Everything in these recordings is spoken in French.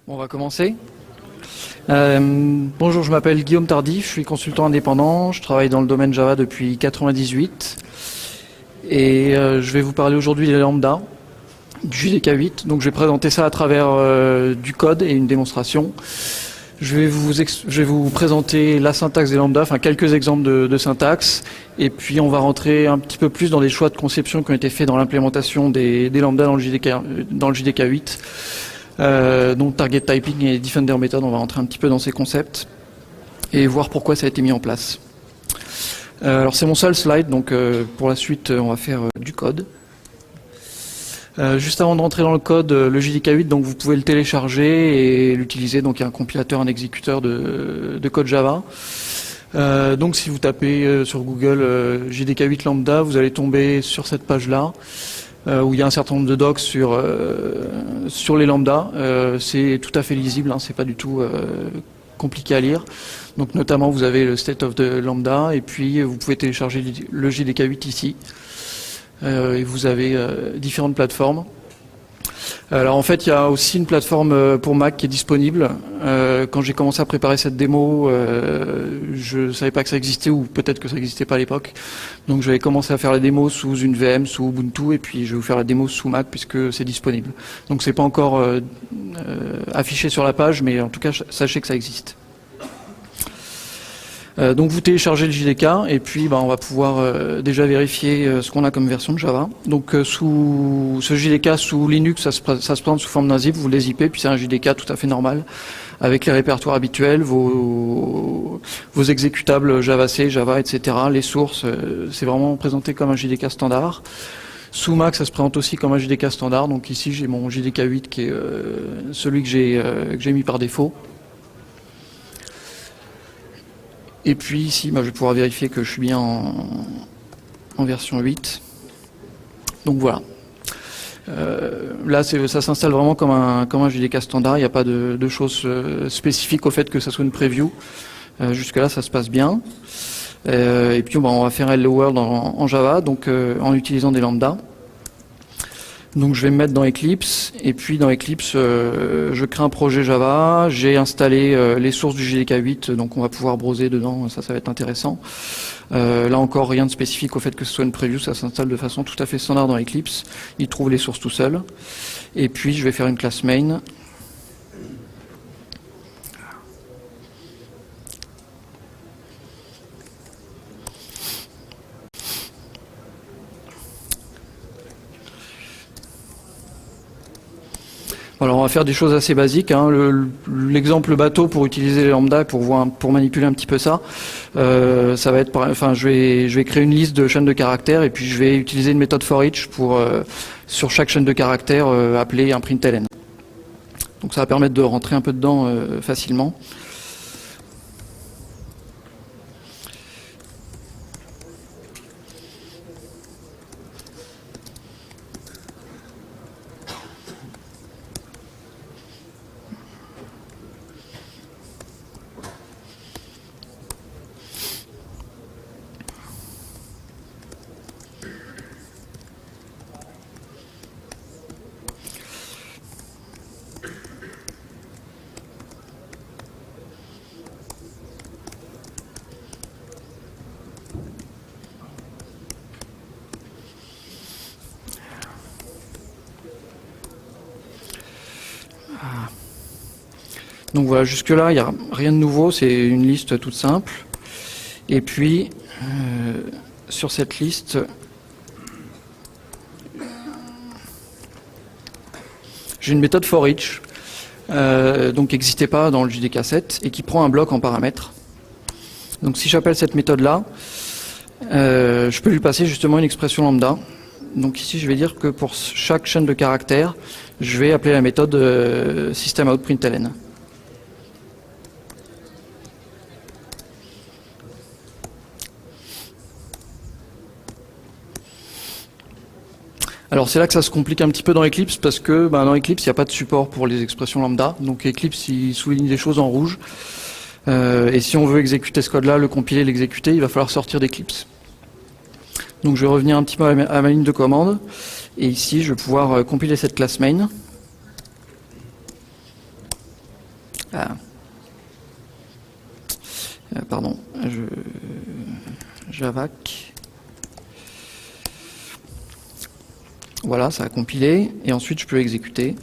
Bon, on va commencer. Bonjour, je m'appelle Guillaume Tardif, je suis consultant indépendant, je travaille dans le domaine Java depuis 1998 et je vais vous parler aujourd'hui des lambda, du JDK 8. Donc je vais présenter ça à travers du code et une démonstration. Je vais vous présenter la syntaxe des lambda, enfin quelques exemples de syntaxe, et puis on va rentrer un petit peu plus dans les choix de conception qui ont été faits dans l'implémentation des lambda dans le JDK 8. Donc target typing et defender method, on va rentrer un petit peu dans ces concepts et voir pourquoi ça a été mis en place. Alors c'est mon seul slide, donc pour la suite on va faire du code. Juste avant de rentrer dans le code, le JDK 8, donc vous pouvez le télécharger et l'utiliser. Donc il y a un compilateur, un exécuteur de code Java. Donc si vous tapez sur Google JDK 8 lambda, vous allez tomber sur cette page-là. Où il y a un certain nombre de docs sur les lambda. C'est tout à fait lisible, hein, c'est pas du tout compliqué à lire. Donc notamment vous avez le state of the lambda et puis vous pouvez télécharger le JDK 8 ici. Et vous avez différentes plateformes. Alors en fait il y a aussi une plateforme pour Mac qui est disponible. Quand j'ai commencé à préparer cette démo, je savais pas que ça existait, ou peut-être que ça n'existait pas à l'époque. Donc j'avais commencé à faire la démo sous une VM, sous Ubuntu, et puis je vais vous faire la démo sous Mac puisque c'est disponible. Donc c'est pas encore affiché sur la page, mais en tout cas sachez que ça existe. Donc vous téléchargez le JDK et puis on va pouvoir déjà vérifier ce qu'on a comme version de Java. Donc sous ce JDK sous Linux, ça se présente sous forme d'un zip, vous les IP, puis c'est un JDK tout à fait normal avec les répertoires habituels, vos exécutables JavaC, Java, etc. Les sources, c'est vraiment présenté comme un JDK standard. Sous Mac, ça se présente aussi comme un JDK standard. Donc ici j'ai mon JDK 8 qui est celui que j'ai mis par défaut. Et puis ici, je vais pouvoir vérifier que je suis bien en version 8. Donc voilà. Là, ça s'installe vraiment comme un JDK standard. Il n'y a pas de choses spécifiques au fait que ça soit une preview. Jusque-là, ça se passe bien. Et puis, on va faire Hello World en Java, donc en utilisant des lambda. Donc je vais me mettre dans Eclipse, et puis dans Eclipse, je crée un projet Java, j'ai installé les sources du JDK 8, donc on va pouvoir browser dedans, ça va être intéressant. Là encore, rien de spécifique au fait que ce soit une preview, ça s'installe de façon tout à fait standard dans Eclipse, il trouve les sources tout seul. Et puis je vais faire une classe main. Alors on va faire des choses assez basiques, hein. L'exemple bateau pour utiliser les lambda, pour manipuler un petit peu ça, ça va être, je vais créer une liste de chaînes de caractères et puis je vais utiliser une méthode for each pour sur chaque chaîne de caractères appeler un println. Donc ça va permettre de rentrer un peu dedans facilement. Donc voilà, jusque là il n'y a rien de nouveau, c'est une liste toute simple. Et puis sur cette liste, j'ai une méthode for each, donc qui n'existait pas dans le JDK 7 et qui prend un bloc en paramètres. Donc si j'appelle cette méthode là, je peux lui passer justement une expression lambda. Donc ici je vais dire que pour chaque chaîne de caractères, je vais appeler la méthode systemoutprintln. Alors c'est là que ça se complique un petit peu dans Eclipse parce que dans Eclipse il n'y a pas de support pour les expressions lambda, donc Eclipse il souligne des choses en rouge et si on veut exécuter ce code là, le compiler, l'exécuter, il va falloir sortir d'Eclipse. Donc je vais revenir un petit peu à ma ligne de commande et ici je vais pouvoir compiler cette classe main pardon, javac. Voilà, ça a compilé, et ensuite je peux exécuter.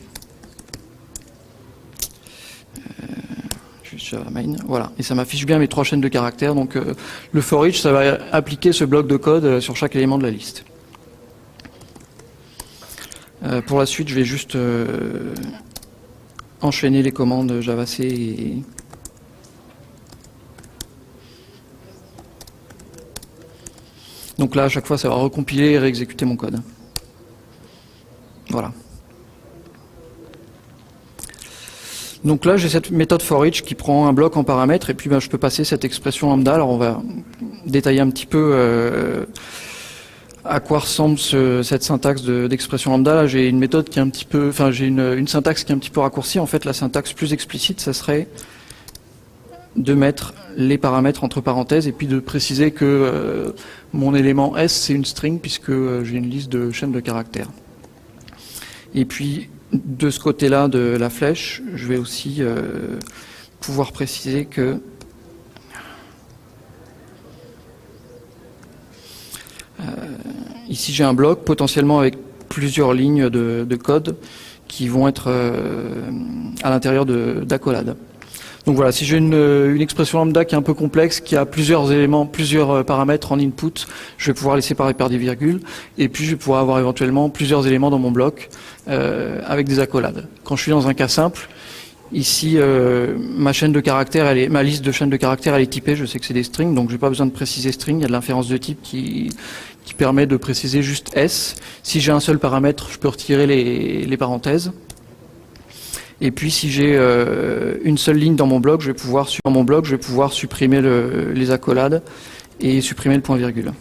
Juste Java main, voilà, et ça m'affiche bien mes 3 chaînes de caractères. Donc le for each, ça va appliquer ce bloc de code sur chaque élément de la liste. Pour la suite, je vais juste enchaîner les commandes javac et donc là, à chaque fois, ça va recompiler et réexécuter mon code. Voilà. Donc là, j'ai cette méthode for each qui prend un bloc en paramètres, et puis je peux passer cette expression lambda. Alors on va détailler un petit peu à quoi ressemble cette syntaxe d'expression lambda. Là, j'ai une méthode qui est un petit peu, enfin j'ai une syntaxe qui est un petit peu raccourcie. En fait, la syntaxe plus explicite, ça serait de mettre les paramètres entre parenthèses et puis de préciser que mon élément S c'est une string puisque j'ai une liste de chaînes de caractères. Et puis de ce côté-là de la flèche, je vais aussi pouvoir préciser que ici j'ai un bloc potentiellement avec plusieurs lignes de code qui vont être à l'intérieur d'accolades. Donc voilà, si j'ai une expression lambda qui est un peu complexe, qui a plusieurs éléments, plusieurs paramètres en input, je vais pouvoir les séparer par des virgules, et puis je vais pouvoir avoir éventuellement plusieurs éléments dans mon bloc avec des accolades. Quand je suis dans un cas simple, ici ma chaîne de caractères, ma liste de chaînes de caractères, elle est typée, je sais que c'est des strings, donc j'ai pas besoin de préciser string, il y a de l'inférence de type qui permet de préciser juste S. Si j'ai un seul paramètre, je peux retirer les parenthèses. Et puis si j'ai une seule ligne dans mon bloc, je vais pouvoir supprimer les accolades et supprimer le point virgule.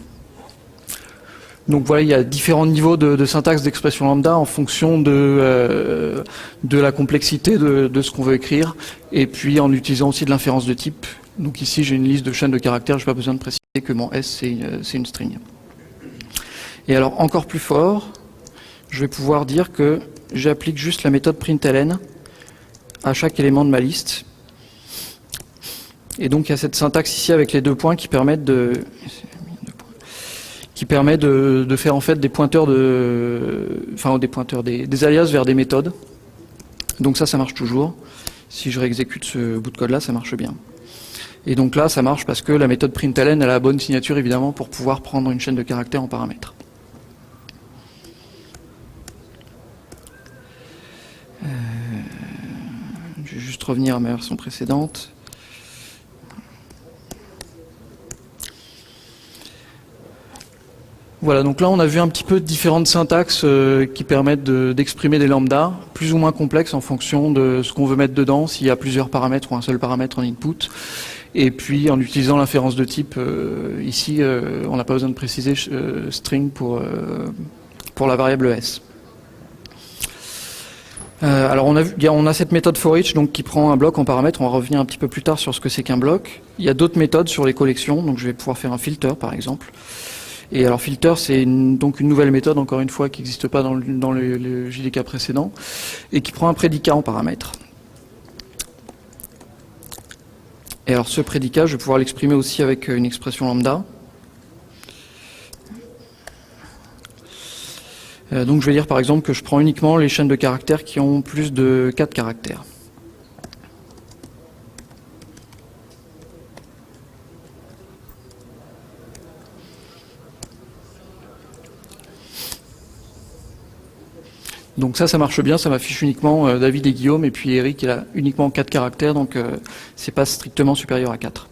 Donc voilà, il y a différents niveaux de syntaxe d'expression lambda en fonction de la complexité de ce qu'on veut écrire, et puis en utilisant aussi de l'inférence de type. Donc ici j'ai une liste de chaînes de caractères, je n'ai pas besoin de préciser que mon S c'est une string. Et alors encore plus fort, je vais pouvoir dire que j'applique juste la méthode println à chaque élément de ma liste. Et donc il y a cette syntaxe ici avec les 2 points qui permettent de faire en fait des pointeurs des alias vers des méthodes. Donc ça marche toujours. Si je réexécute ce bout de code là, ça marche bien. Et donc là ça marche parce que la méthode println elle a la bonne signature évidemment pour pouvoir prendre une chaîne de caractères en paramètres. Je vais juste revenir à ma version précédente. Voilà, donc là on a vu un petit peu différentes syntaxes qui permettent d'exprimer des lambdas, plus ou moins complexes en fonction de ce qu'on veut mettre dedans, s'il y a plusieurs paramètres ou un seul paramètre en input. Et puis en utilisant l'inférence de type, ici on n'a pas besoin de préciser string pour la variable S. Alors on a cette méthode for each donc, qui prend un bloc en paramètres, on va revenir un petit peu plus tard sur ce que c'est qu'un bloc. Il y a d'autres méthodes sur les collections, donc je vais pouvoir faire un filter par exemple. Et alors filter c'est donc une nouvelle méthode encore une fois qui n'existe pas dans le JDK précédent et qui prend un prédicat en paramètres. Et alors ce prédicat je vais pouvoir l'exprimer aussi avec une expression lambda. Donc je vais dire par exemple que je prends uniquement les chaînes de caractères qui ont plus de 4 caractères. Donc ça marche bien, ça m'affiche uniquement David et Guillaume, et puis Eric il a uniquement 4 caractères, donc c'est pas strictement supérieur à 4.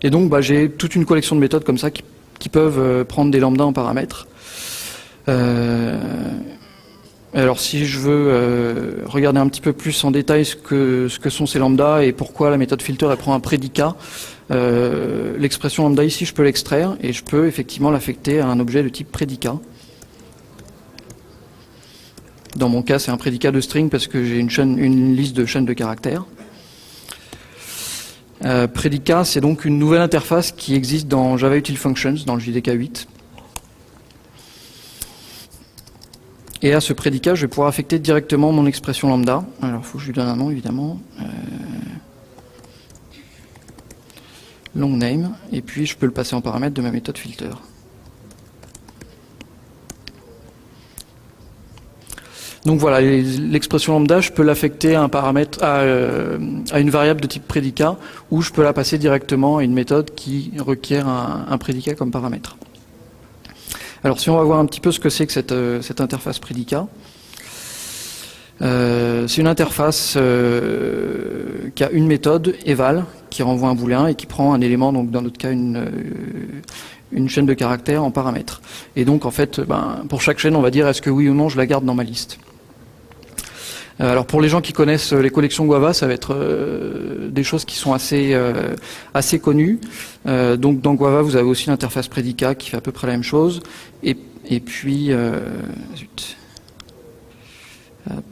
Et donc j'ai toute une collection de méthodes comme ça qui peuvent prendre des lambdas en paramètres. Alors si je veux regarder un petit peu plus en détail ce que sont ces lambdas et pourquoi la méthode filter elle prend un prédicat, l'expression lambda ici je peux l'extraire et je peux effectivement l'affecter à un objet de type prédicat. Dans mon cas c'est un prédicat de string parce que j'ai une liste de chaînes de caractères. Prédicat c'est donc une nouvelle interface qui existe dans Java Util Functions, dans le JDK 8. Et à ce prédicat, je vais pouvoir affecter directement mon expression lambda. Alors, il faut que je lui donne un nom, évidemment. long name, et puis je peux le passer en paramètre de ma méthode filter. Donc voilà, l'expression lambda, je peux l'affecter à un paramètre, à une variable de type prédicat, ou je peux la passer directement à une méthode qui requiert un prédicat comme paramètre. Alors si on va voir un petit peu ce que c'est que cette interface prédicat, c'est une interface qui a une méthode eval qui renvoie un booléen et qui prend un élément, donc dans notre cas une chaîne de caractères en paramètre. Et donc en fait, pour chaque chaîne, on va dire est-ce que oui ou non je la garde dans ma liste. Alors pour les gens qui connaissent les collections Guava, ça va être des choses qui sont assez connues. Donc dans Guava, vous avez aussi l'interface prédicat qui fait à peu près la même chose. Et puis zut. Hop.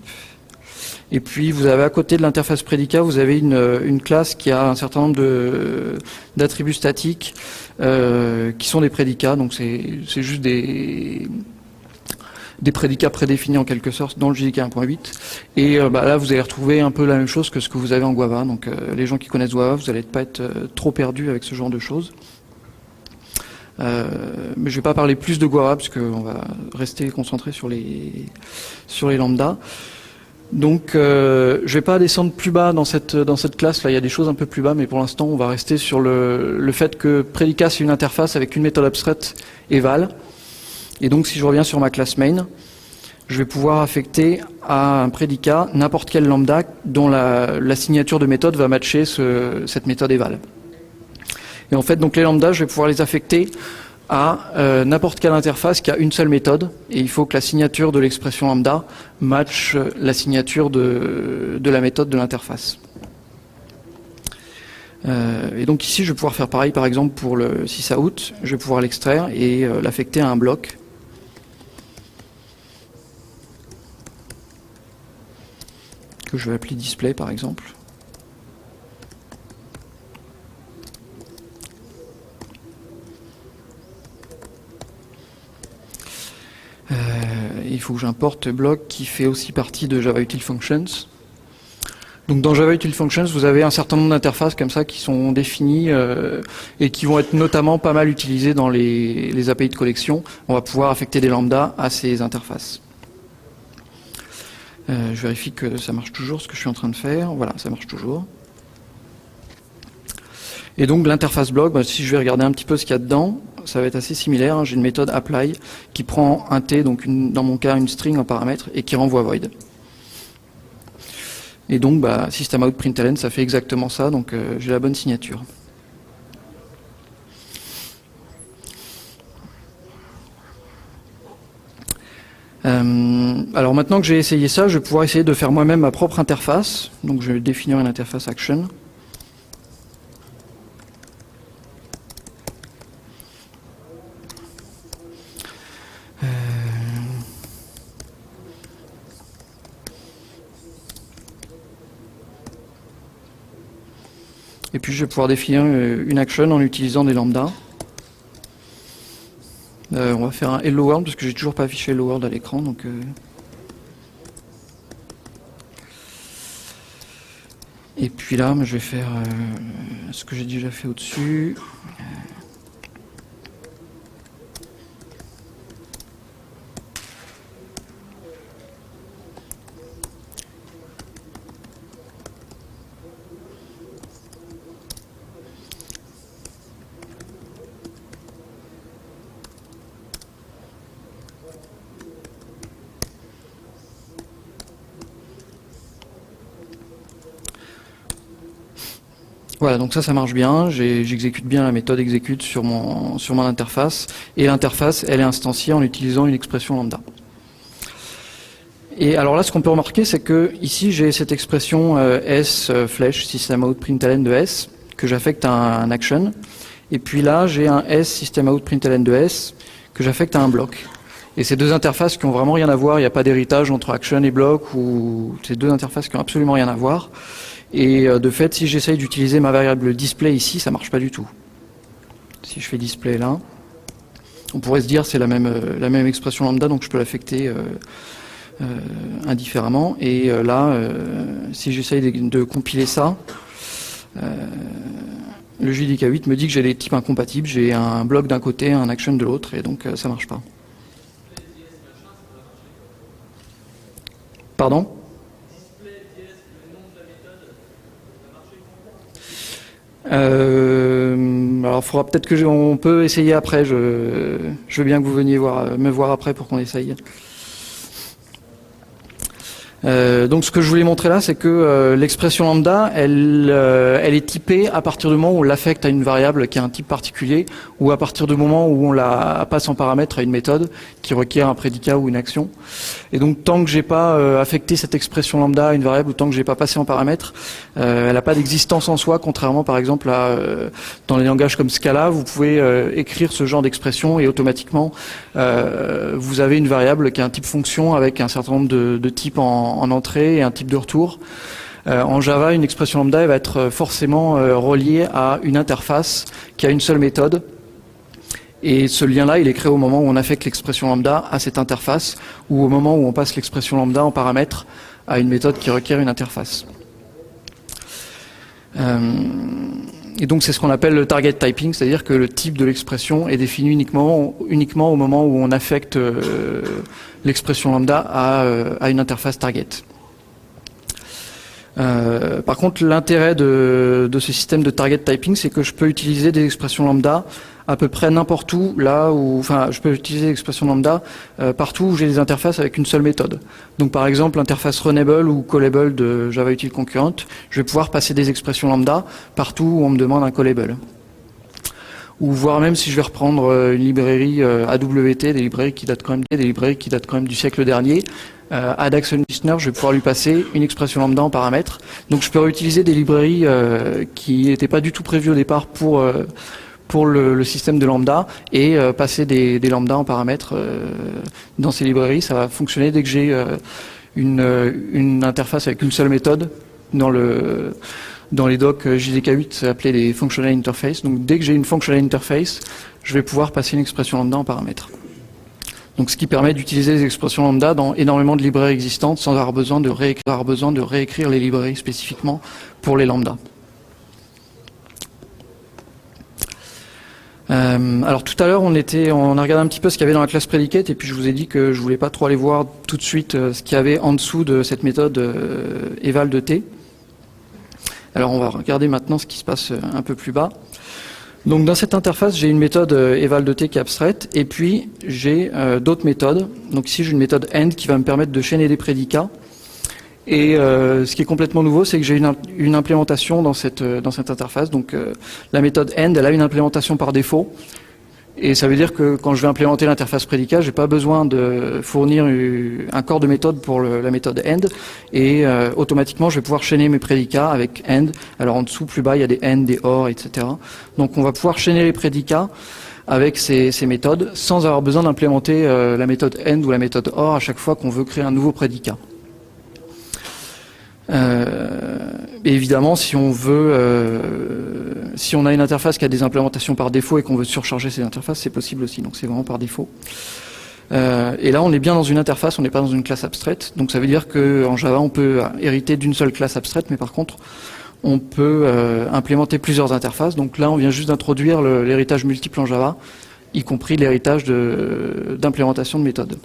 Et puis vous avez à côté de l'interface prédicat, vous avez une classe qui a un certain nombre d'attributs statiques qui sont des prédicats. Donc c'est juste des prédicats prédéfinis en quelque sorte dans le JDK 1.8. Et là, vous allez retrouver un peu la même chose que ce que vous avez en Guava. Donc les gens qui connaissent Guava, vous n'allez pas être trop perdus avec ce genre de choses. Mais je ne vais pas parler plus de Guava, puisqu'on va rester concentré sur les lambdas. Donc je ne vais pas descendre plus bas dans cette classe. Là, il y a des choses un peu plus bas, mais pour l'instant, on va rester sur le fait que prédicat, c'est une interface avec une méthode abstraite eval. Et donc si je reviens sur ma classe main, je vais pouvoir affecter à un prédicat n'importe quel lambda dont la signature de méthode va matcher cette méthode eval. Et en fait, donc les lambdas, je vais pouvoir les affecter à n'importe quelle interface qui a une seule méthode. Et il faut que la signature de l'expression lambda matche la signature de la méthode de l'interface. Et donc ici, je vais pouvoir faire pareil, par exemple, pour le sysout. Je vais pouvoir l'extraire et l'affecter à un bloc. Que je vais appeler display par exemple. Il faut que j'importe bloc qui fait aussi partie de Java Util Functions. Donc dans Java Util Functions, vous avez un certain nombre d'interfaces comme ça qui sont définies et qui vont être notamment pas mal utilisées dans les API de collection. On va pouvoir affecter des lambdas à ces interfaces. Je vérifie que ça marche toujours ce que je suis en train de faire. Voilà, ça marche toujours. Et donc l'interface bloc, si je vais regarder un petit peu ce qu'il y a dedans, ça va être assez similaire. Hein. J'ai une méthode apply qui prend un t, donc dans mon cas une string en paramètre, et qui renvoie void. Et donc systemout.println, ça fait exactement ça, donc j'ai la bonne signature. Alors maintenant que j'ai essayé ça, je vais pouvoir essayer de faire moi-même ma propre interface. Donc je vais définir une interface action. Et puis je vais pouvoir définir une action en utilisant des lambdas. On va faire un hello world parce que j'ai toujours pas affiché hello world à l'écran. Donc et puis là, je vais faire ce que j'ai déjà fait au-dessus. Voilà, donc ça marche bien, j'exécute bien la méthode exécute sur mon interface, et l'interface, elle est instanciée en utilisant une expression lambda. Et alors là, ce qu'on peut remarquer, c'est que ici, j'ai cette expression s flèche systemout.println de s, que j'affecte à un action, et puis là, j'ai un s systemout.println de s, que j'affecte à un bloc. Et ces deux interfaces qui ont vraiment rien à voir, il n'y a pas d'héritage entre action et bloc, ou ces deux interfaces qui ont absolument rien à voir. Et de fait, si j'essaye d'utiliser ma variable display ici, ça marche pas du tout. Si je fais display là, on pourrait se dire c'est la même expression lambda, donc je peux l'affecter indifféremment. Et là, si j'essaye de compiler ça, Le JDK 8 me dit que j'ai des types incompatibles, j'ai un bloc d'un côté, un action de l'autre, et donc ça marche pas. Pardon ? Alors, il faudra peut-être on peut essayer après. Je veux bien que vous veniez me voir après pour qu'on essaye. Donc, ce que je voulais montrer là, c'est que l'expression lambda, elle est typée à partir du moment où on l'affecte à une variable qui a un type particulier, ou à partir du moment où on la passe en paramètre à une méthode qui requiert un prédicat ou une action. Et donc, tant que j'ai pas affecté cette expression lambda à une variable, ou tant que j'ai pas passé en paramètre, elle n'a pas d'existence en soi, contrairement par exemple à dans les langages comme Scala, vous pouvez écrire ce genre d'expression et automatiquement vous avez une variable qui a un type fonction avec un certain nombre de types en entrée et un type de retour. En Java, une expression lambda elle va être forcément reliée à une interface qui a une seule méthode. Et ce lien-là, il est créé au moment où on affecte l'expression lambda à cette interface ou au moment où on passe l'expression lambda en paramètre à une méthode qui requiert une interface. Et donc c'est ce qu'on appelle le target typing, c'est-à-dire que le type de l'expression est défini uniquement au moment où on affecte l'expression lambda à une interface target. Par contre, l'intérêt de ce système de target typing, c'est que je peux utiliser des expressions lambda à peu près n'importe où, je peux utiliser l'expression lambda partout où j'ai des interfaces avec une seule méthode. Donc par exemple, l'interface runnable ou callable de Java Util Concurrent, je vais pouvoir passer des expressions lambda partout où on me demande un callable. Ou voire même si je vais reprendre une librairie AWT, des librairies qui datent quand même du siècle dernier, add action listener, je vais pouvoir lui passer une expression lambda en paramètre. Donc je peux réutiliser des librairies qui n'étaient pas du tout prévues au départ pour le système de lambda et passer des lambda en paramètre dans ces librairies. Ça va fonctionner dès que j'ai une interface avec une seule méthode. Dans les docs JDK8, c'est appelé des functional interface. Donc dès que j'ai une functional interface, je vais pouvoir passer une expression lambda en paramètre. Donc ce qui permet d'utiliser les expressions lambda dans énormément de librairies existantes sans avoir besoin de réécrire les librairies spécifiquement pour les lambda. Alors tout à l'heure on a regardé un petit peu ce qu'il y avait dans la classe predicate et puis je vous ai dit que je voulais pas trop aller voir tout de suite ce qu'il y avait en dessous de cette méthode eval de t. Alors on va regarder maintenant ce qui se passe un peu plus bas. Donc dans cette interface j'ai une méthode eval de t qui est abstraite et puis j'ai d'autres méthodes. Donc ici j'ai une méthode end qui va me permettre de chaîner des prédicats. Et ce qui est complètement nouveau, c'est que j'ai une implémentation dans cette interface. Donc la méthode end, elle a une implémentation par défaut. Et ça veut dire que quand je vais implémenter l'interface prédicat, j'ai pas besoin de fournir un corps de méthode pour la méthode end. Et automatiquement, je vais pouvoir chaîner mes prédicats avec end. Alors en dessous, plus bas, il y a des end, des or, etc. Donc on va pouvoir chaîner les prédicats avec ces méthodes sans avoir besoin d'implémenter la méthode end ou la méthode or à chaque fois qu'on veut créer un nouveau prédicat. Et évidemment, si on a une interface qui a des implémentations par défaut et qu'on veut surcharger ces interfaces, c'est possible aussi. Donc c'est vraiment par défaut. Et là, on est bien dans une interface, on n'est pas dans une classe abstraite. Donc ça veut dire qu'en Java, on peut hériter d'une seule classe abstraite, mais par contre, on peut implémenter plusieurs interfaces. Donc là, on vient juste d'introduire l'héritage multiple en Java, y compris l'héritage d'implémentation de méthodes.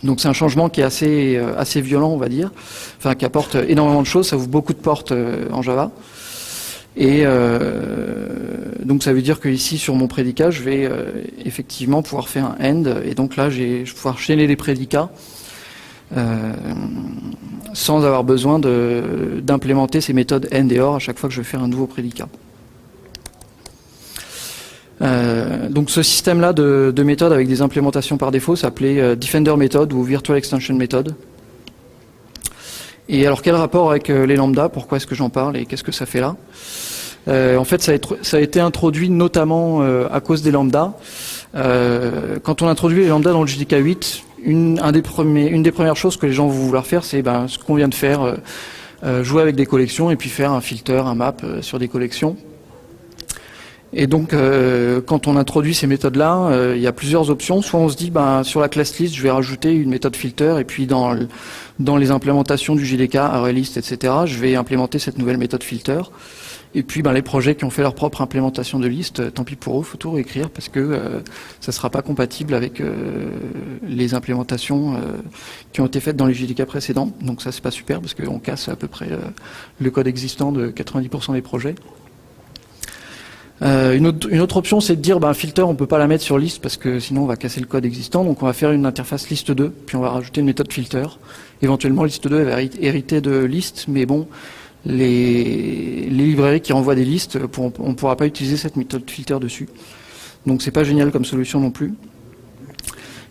Donc c'est un changement qui est assez violent, on va dire, enfin qui apporte énormément de choses, ça ouvre beaucoup de portes en Java. Et donc ça veut dire que ici sur mon prédicat, je vais effectivement pouvoir faire un end, et donc là je vais pouvoir chaîner les prédicats sans avoir besoin d'implémenter ces méthodes end et or à chaque fois que je vais faire un nouveau prédicat. Donc ce système-là de méthodes avec des implémentations par défaut s'appelait Defender Method ou Virtual Extension Method. Et alors quel rapport avec les lambda? Pourquoi est-ce que j'en parle et qu'est-ce que ça fait là? En fait ça a été introduit notamment à cause des lambda. Quand on introduit les lambda dans le JDK 8, une des premières choses que les gens vont vouloir faire, c'est ce qu'on vient de faire, jouer avec des collections et puis faire un filter, un map sur des collections. Et donc, quand on introduit ces méthodes-là, il y a plusieurs options. Soit on se dit, sur la class list, je vais rajouter une méthode filter, et puis dans les implémentations du JDK, ArrayList, etc., je vais implémenter cette nouvelle méthode filter. Et puis les projets qui ont fait leur propre implémentation de liste, tant pis pour eux, faut tout réécrire parce que ça sera pas compatible avec les implémentations qui ont été faites dans les JDK précédents. Donc ça c'est pas super parce qu'on casse à peu près le code existant de 90% des projets. Une autre option, c'est de dire filter, on peut pas la mettre sur liste parce que sinon on va casser le code existant. Donc on va faire une interface liste 2, puis on va rajouter une méthode filter. Éventuellement, liste 2 elle va hériter de liste, mais bon, les librairies qui renvoient des listes, on ne pourra pas utiliser cette méthode filter dessus. Donc c'est pas génial comme solution non plus.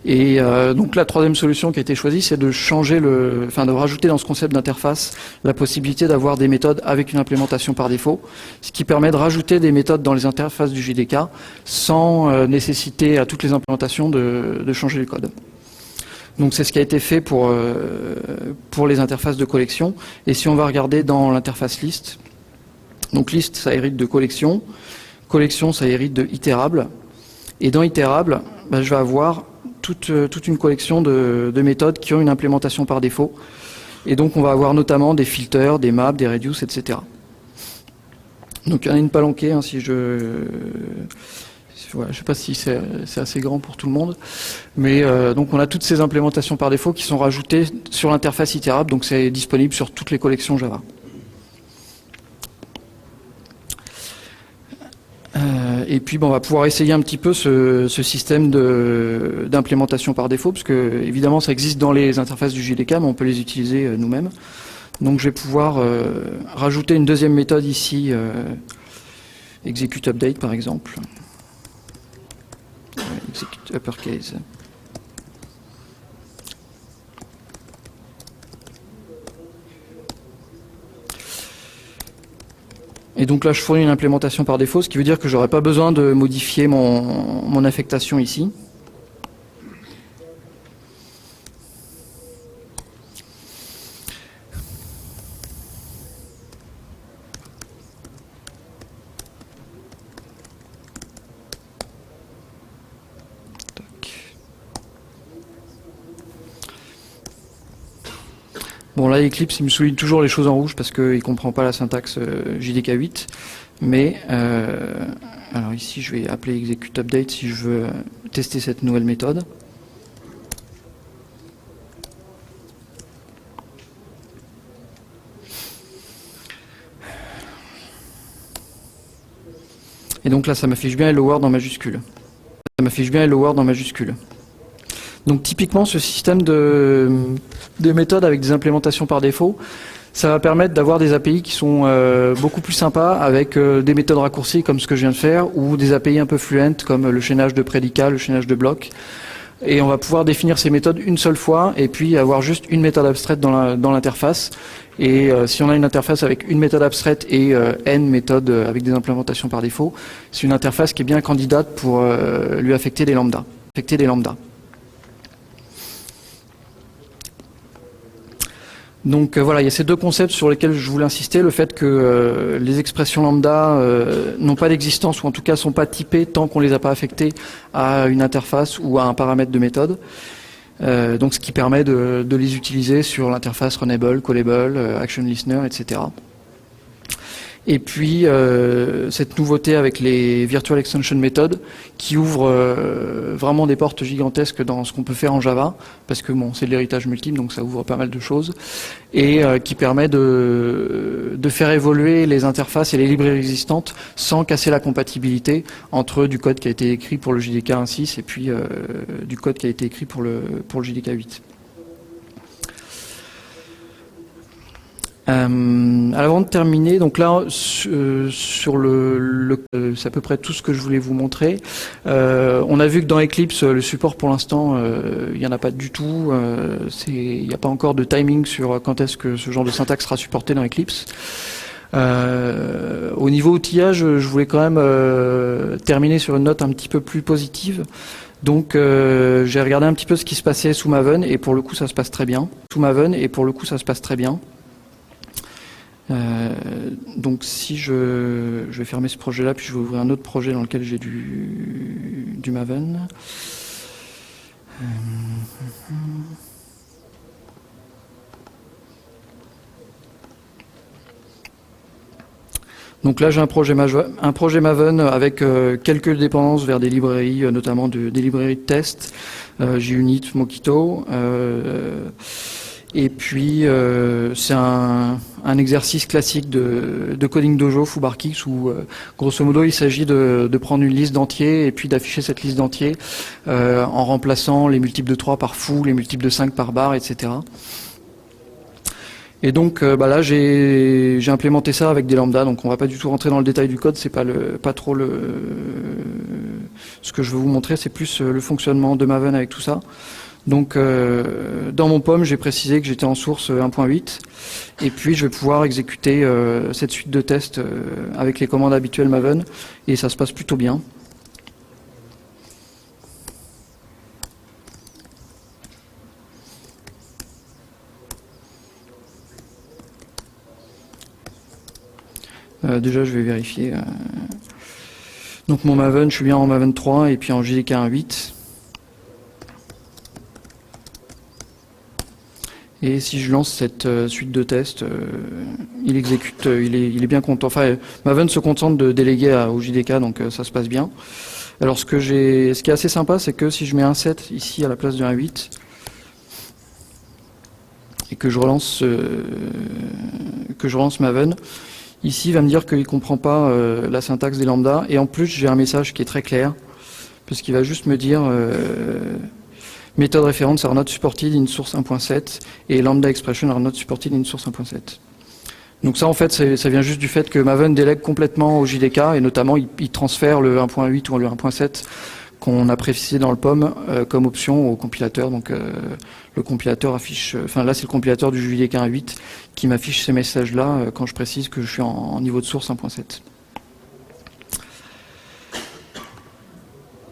Et donc la troisième solution qui a été choisie, c'est de de rajouter dans ce concept d'interface la possibilité d'avoir des méthodes avec une implémentation par défaut, ce qui permet de rajouter des méthodes dans les interfaces du JDK sans nécessiter à toutes les implémentations de changer le code. Donc c'est ce qui a été fait pour les interfaces de collection. Et si on va regarder dans l'interface liste, donc liste ça hérite de collection, collection ça hérite de itérable, et dans itérable, je vais avoir toute une collection de méthodes qui ont une implémentation par défaut. Et donc on va avoir notamment des filters, des maps, des reduce, etc. Donc il y en a une palanquée, si je... Voilà, je ne sais pas si c'est assez grand pour tout le monde, mais donc on a toutes ces implémentations par défaut qui sont rajoutées sur l'interface itérable, donc c'est disponible sur toutes les collections Java. Et puis on va pouvoir essayer un petit peu ce système d'implémentation par défaut, parce que évidemment ça existe dans les interfaces du JDK, mais on peut les utiliser nous-mêmes. Donc je vais pouvoir rajouter une deuxième méthode ici, execute update par exemple. Execute uppercase. Et donc là, je fournis une implémentation par défaut, ce qui veut dire que j'aurai pas besoin de modifier mon affectation ici. Bon là Eclipse il me souligne toujours les choses en rouge parce qu'il ne comprend pas la syntaxe JDK 8. Mais alors ici je vais appeler execute update si je veux tester cette nouvelle méthode. Et donc là ça m'affiche bien hello world en majuscule. Ça m'affiche bien hello world en majuscule. Donc typiquement ce système de méthodes avec des implémentations par défaut, ça va permettre d'avoir des API qui sont beaucoup plus sympas avec des méthodes raccourcies comme ce que je viens de faire, ou des API un peu fluentes comme le chaînage de prédicats, le chaînage de blocs. Et on va pouvoir définir ces méthodes une seule fois et puis avoir juste une méthode abstraite dans l'interface. Et si on a une interface avec une méthode abstraite et n méthodes avec des implémentations par défaut, c'est une interface qui est bien candidate pour lui affecter des lambdas. Donc voilà, il y a ces deux concepts sur lesquels je voulais insister, le fait que les expressions lambda n'ont pas d'existence, ou en tout cas ne sont pas typées tant qu'on ne les a pas affectées à une interface ou à un paramètre de méthode. Donc ce qui permet de les utiliser sur l'interface runnable, callable, action listener, etc. Et puis cette nouveauté avec les Virtual Extension Methods qui ouvre vraiment des portes gigantesques dans ce qu'on peut faire en Java, parce que bon, c'est de l'héritage multiple, donc ça ouvre pas mal de choses, et qui permet de faire évoluer les interfaces et les librairies existantes sans casser la compatibilité entre du code qui a été écrit pour le JDK 1.6 et puis du code qui a été écrit pour le JDK 8. Avant de terminer, donc là sur c'est à peu près tout ce que je voulais vous montrer. On a vu que dans Eclipse, le support pour l'instant, il n'y en a pas du tout. Il n'y a pas encore de timing sur quand est-ce que ce genre de syntaxe sera supporté dans Eclipse. Au niveau outillage, je voulais quand même terminer sur une note un petit peu plus positive. Donc j'ai regardé un petit peu ce qui se passait sous Maven et pour le coup ça se passe très bien. Donc si je vais fermer ce projet là puis je vais ouvrir un autre projet dans lequel j'ai du Maven. Donc là, j'ai un projet Maven avec quelques dépendances vers des librairies, notamment des librairies de test, JUnit, Mockito. Et puis, c'est un exercice classique de Coding Dojo, Foobarkix, où, grosso modo, il s'agit de prendre une liste d'entiers et puis d'afficher cette liste d'entiers en remplaçant les multiples de 3 par foo, les multiples de 5 par bar, etc. Et donc là j'ai implémenté ça avec des lambdas, donc on va pas du tout rentrer dans le détail du code, c'est pas trop ce que je veux vous montrer, c'est plus le fonctionnement de Maven avec tout ça. Donc dans mon POM, j'ai précisé que j'étais en source 1.8 et puis je vais pouvoir exécuter cette suite de tests avec les commandes habituelles Maven et ça se passe plutôt bien. Déjà je vais vérifier. Donc mon Maven, je suis bien en Maven 3 et puis en JDK 1.8. Et si je lance cette suite de tests, il exécute, il est bien content. Enfin, Maven se contente de déléguer au JDK, donc ça se passe bien. Alors ce qui est assez sympa, c'est que si je mets un 7 ici à la place de 1.8 et que je relance Maven, ici il va me dire qu'il ne comprend pas la syntaxe des lambdas. Et en plus, j'ai un message qui est très clair, parce qu'il va juste me dire méthode référence are not supported in source 1.7 et lambda expression are not supported in source 1.7. Donc ça en fait ça vient juste du fait que Maven délègue complètement au JDK et notamment il transfère le 1.8 ou le 1.7 qu'on a précisé dans le POM comme option au compilateur. Donc le compilateur affiche, enfin là c'est le compilateur du JDK 1.8 qui m'affiche ces messages là quand je précise que je suis en niveau de source 1.7.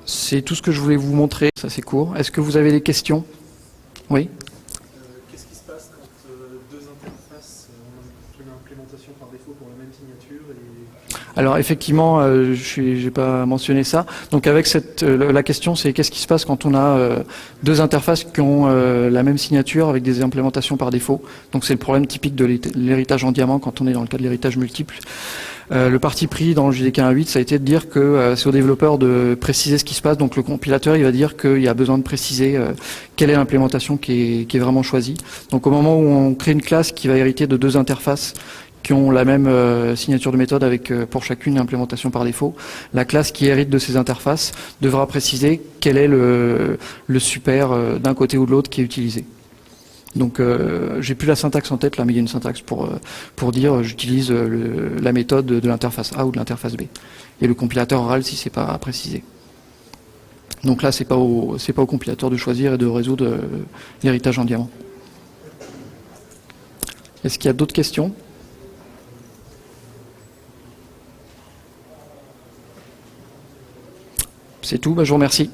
C'est tout ce que je voulais vous montrer, ça c'est court. Est-ce que vous avez des questions? Oui. Qu'est-ce qui se passe quand deux interfaces ont une implémentation par défaut pour la même signature Alors effectivement, j'ai pas mentionné ça. Donc avec la question c'est qu'est-ce qui se passe quand on a deux interfaces qui ont la même signature avec des implémentations par défaut. Donc c'est le problème typique de l'héritage en diamant quand on est dans le cas de l'héritage multiple. Le parti pris dans le JDK 1.8, ça a été de dire que c'est au développeur de préciser ce qui se passe. Donc le compilateur, il va dire qu'il y a besoin de préciser quelle est l'implémentation qui est vraiment choisie. Donc au moment où on crée une classe qui va hériter de deux interfaces qui ont la même signature de méthode avec pour chacune une implémentation par défaut, la classe qui hérite de ces interfaces devra préciser quel est le super d'un côté ou de l'autre qui est utilisé. Donc j'ai plus la syntaxe en tête là, mais il y a une syntaxe pour dire j'utilise la méthode de l'interface A ou de l'interface B. Et le compilateur râle si c'est pas précisé. Donc là c'est pas au compilateur de choisir et de résoudre l'héritage en diamant. Est-ce qu'il y a d'autres questions? C'est tout, je vous remercie.